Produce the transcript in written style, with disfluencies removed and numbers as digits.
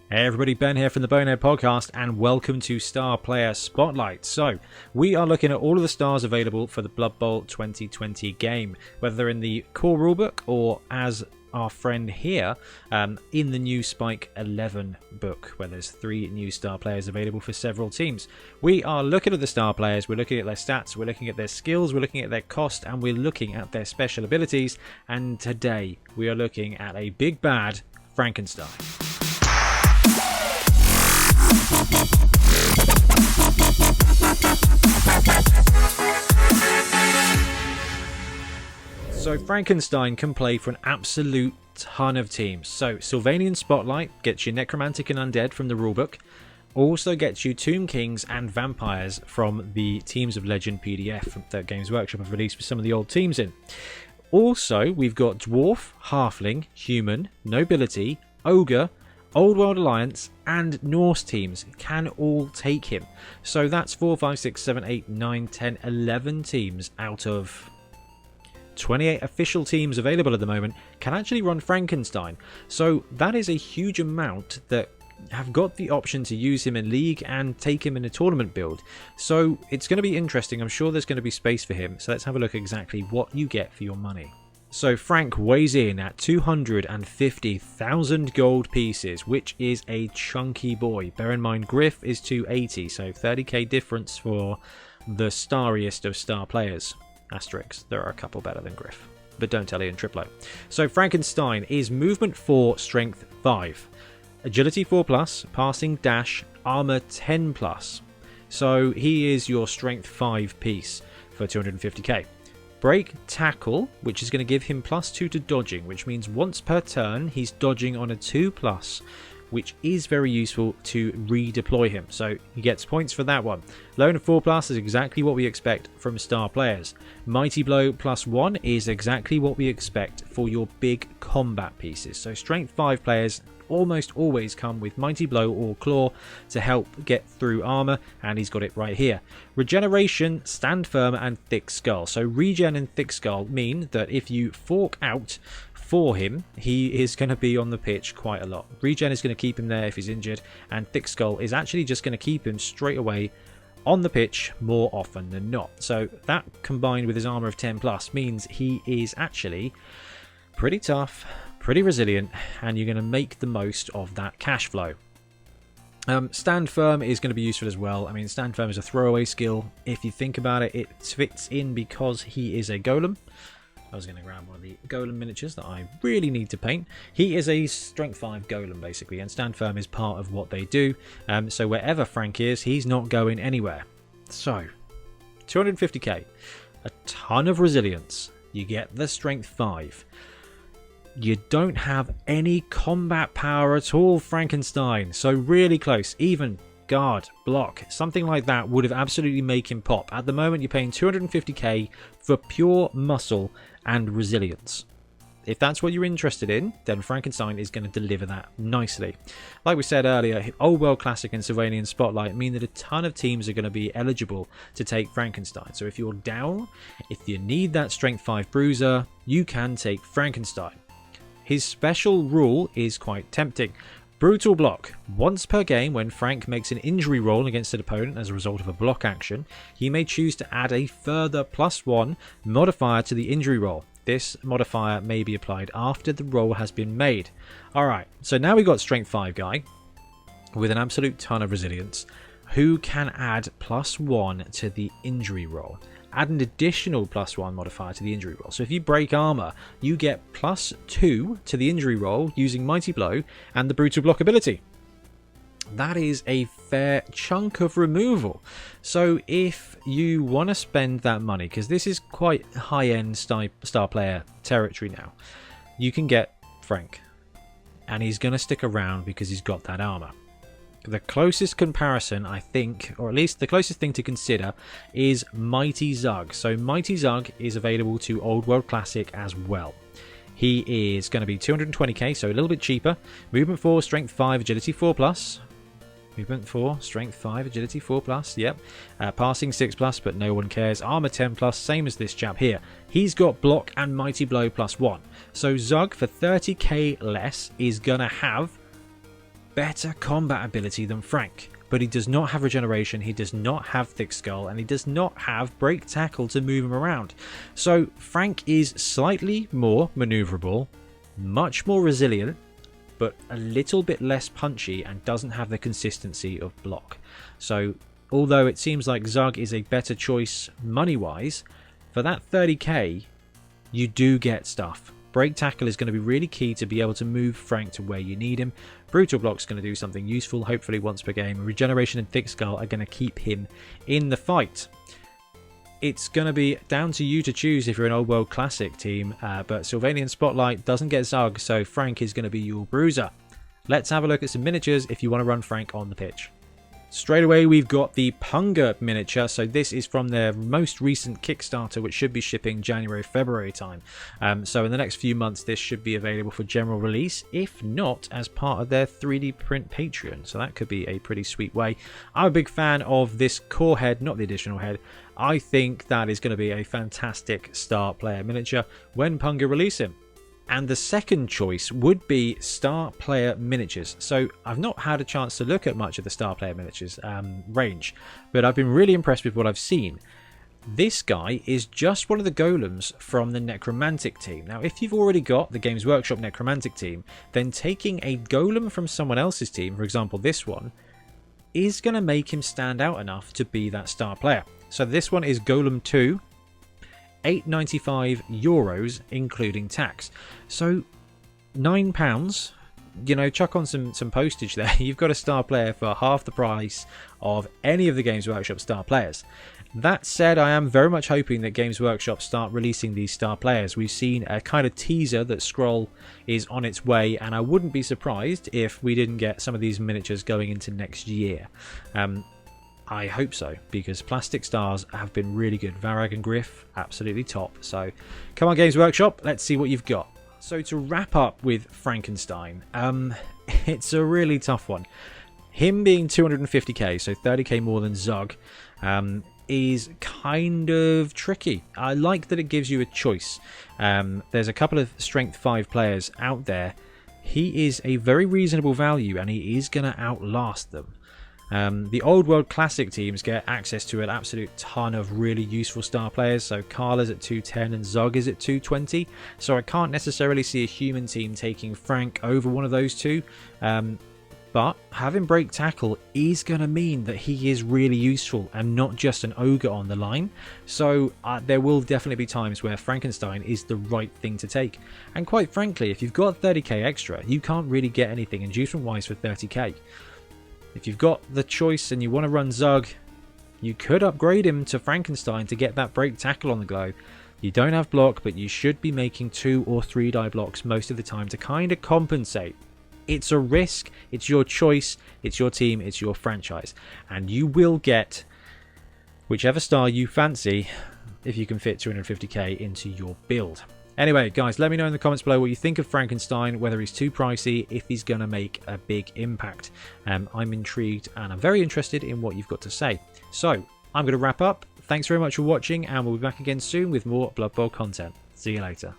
Hey everybody, Ben here from the Bonehead podcast, and welcome to Star Player Spotlight. So, we are looking at all of the stars available for the Blood Bowl 2020 game, whether they're in the core rulebook or as our friend here in the new Spike 11 book, where there's 3 new star players available for several teams. We are looking at the star players, we're looking at their stats, we're looking at their skills, we're looking at their cost, and we're looking at their special abilities. And today we are looking at a big bad Frankenstein. So Frankenstein can play for an absolute ton of teams. So Sylvanian Spotlight gets you Necromantic and Undead from the rulebook. Also gets you Tomb Kings and Vampires from the Teams of Legend PDF that Games Workshop have released with some of the old teams in. Also, we've got Dwarf, Halfling, Human, Nobility, Ogre, Old World Alliance and Norse teams can all take him. So that's 4, 5, 6, 7, 8, 9, 10, 11 teams out of 28 official teams available at the moment can actually run Frankenstein. So that is a huge amount that have got the option to use him in League and take him in a tournament build. So it's going to be interesting. I'm sure there's going to be space for him. So let's have a look at exactly what you get for your money. So Frank weighs in at 250,000 gold pieces, which is a chunky boy. Bear in mind, Griff is 280, so 30k difference for the starriest of star players. Asterix, there are a couple better than Griff, but don't tell Ian Triplo. So Frankenstein is movement 4, strength 5, agility 4+, passing dash, armor 10+. So he is your strength 5 piece for 250k. Break tackle, which is going to give him +2 to dodging, which means once per turn he's dodging on a 2+, which is very useful to redeploy him. So he gets points for that one. Lone 4+ is exactly what we expect from star players. Mighty Blow +1 is exactly what we expect for your big combat pieces. So strength 5 players almost always come with Mighty Blow or Claw to help get through armor, and he's got it right here. Regeneration, Stand Firm and Thick Skull. So regen and Thick Skull mean that if you fork out for him, he is going to be on the pitch quite a lot. Regen is going to keep him there if he's injured, and Thick Skull is actually just going to keep him straight away on the pitch more often than not. So that combined with his armor of 10+ means he is actually pretty tough, pretty resilient, and you're going to make the most of that cash flow. Stand Firm is going to be useful as well. I mean, Stand Firm is a throwaway skill. If you think about it, it fits in because he is a golem. I was going to grab one of the golem miniatures that I really need to paint. He is a strength 5 golem basically, and Stand Firm is part of what they do. So wherever Frank is, he's not going anywhere. So 250k, a ton of resilience. You get the strength 5. You don't have any combat power at all, Frankenstein. So really close. Even guard, block, something like that would have absolutely made him pop. At the moment, you're paying 250k for pure muscle and resilience. If that's what you're interested in, then Frankenstein is going to deliver that nicely. Like we said earlier, Old World Classic and Sylvanian Spotlight mean that a ton of teams are going to be eligible to take Frankenstein. So if you're down, if you need that strength 5 bruiser, you can take Frankenstein. His special rule is quite tempting. Brutal block. Once per game, when Frank makes an injury roll against an opponent as a result of a block action, he may choose to add a further +1 modifier to the injury roll. This modifier may be applied after the roll has been made. Alright, so now we've got Strength 5 guy with an absolute ton of resilience who can add +1 to the injury roll. Add an additional +1 modifier to the injury roll. So if you break armor, you get +2 to the injury roll using Mighty Blow and the Brutal Block ability. That is a fair chunk of removal. So if you want to spend that money, because this is quite high-end star player territory now, you can get Frank. And he's going to stick around because he's got that armor. The closest comparison, I think, or at least the closest thing to consider, is Mighty Zug. So Mighty Zug is available to Old World Classic as well. He is going to be 220k, so a little bit cheaper. Movement 4, Strength 5, Agility 4+. Movement 4, Strength 5, Agility 4+, yep. Passing 6+, but no one cares. Armor 10+, same as this chap here. He's got Block and Mighty Blow +1. So Zug, for 30k less, is going to have better combat ability than Frank, but he does not have regeneration, he does not have thick skull, and he does not have break tackle to move him around. So Frank is slightly more maneuverable, much more resilient, but a little bit less punchy and doesn't have the consistency of block. So although it seems like Zug is a better choice money-wise, for that 30k, you do get stuff. Break tackle is going to be really key to be able to move Frank to where you need him. Brutal block is going to do something useful, hopefully once per game. Regeneration and thick skull are going to keep him in the fight. It's going to be down to you to choose if you're an Old World Classic team, but Sylvanian Spotlight doesn't get Zug, so Frank is going to be your bruiser. Let's have a look at some miniatures if you want to run Frank on the pitch. Straight away, we've got the Punga miniature. So this is from their most recent Kickstarter, which should be shipping January, February time. So in the next few months, this should be available for general release, if not as part of their 3D print Patreon. So that could be a pretty sweet way. I'm a big fan of this core head, not the additional head. I think that is going to be a fantastic star player miniature when Punga release him. And the second choice would be Star Player Miniatures. So I've not had a chance to look at much of the Star Player Miniatures range, but I've been really impressed with what I've seen. This guy is just one of the golems from the Necromantic team. Now, if you've already got the Games Workshop Necromantic team, then taking a golem from someone else's team, for example this one, is going to make him stand out enough to be that star player. So this one is Golem 2. €8.95 including tax, so £9, you know, chuck on some postage there. You've got a star player for half the price of any of the Games Workshop star players. That said, I am very much hoping that Games Workshop start releasing these star players. We've seen a kind of teaser that Scroll is on its way, and I wouldn't be surprised if we didn't get some of these miniatures going into next year. I hope so, because plastic stars have been really good. Varag and Griff, absolutely top. So come on, Games Workshop, let's see what you've got. So to wrap up with Frankenstein, it's a really tough one. Him being 250k, so 30k more than Zug, is kind of tricky. I like that it gives you a choice. There's a couple of strength 5 players out there. He is a very reasonable value, and he is going to outlast them. The Old World Classic teams get access to an absolute ton of really useful star players. So Carla's at 210 and Zog is at 220. So I can't necessarily see a human team taking Frank over one of those two. But having break tackle is going to mean that he is really useful and not just an ogre on the line. So there will definitely be times where Frankenstein is the right thing to take. And quite frankly, if you've got 30k extra, you can't really get anything inducement wise for 30k. If you've got the choice and you want to run Zug, you could upgrade him to Frankenstein to get that break tackle on the go. You don't have block, but you should be making 2 or 3 die blocks most of the time to kind of compensate. It's a risk, it's your choice, it's your team, it's your franchise. And you will get whichever star you fancy if you can fit 250k into your build. Anyway, guys, let me know in the comments below what you think of Frankenstein, whether he's too pricey, if he's going to make a big impact. I'm intrigued and I'm very interested in what you've got to say. So, I'm going to wrap up. Thanks very much for watching, and we'll be back again soon with more Blood Bowl content. See you later.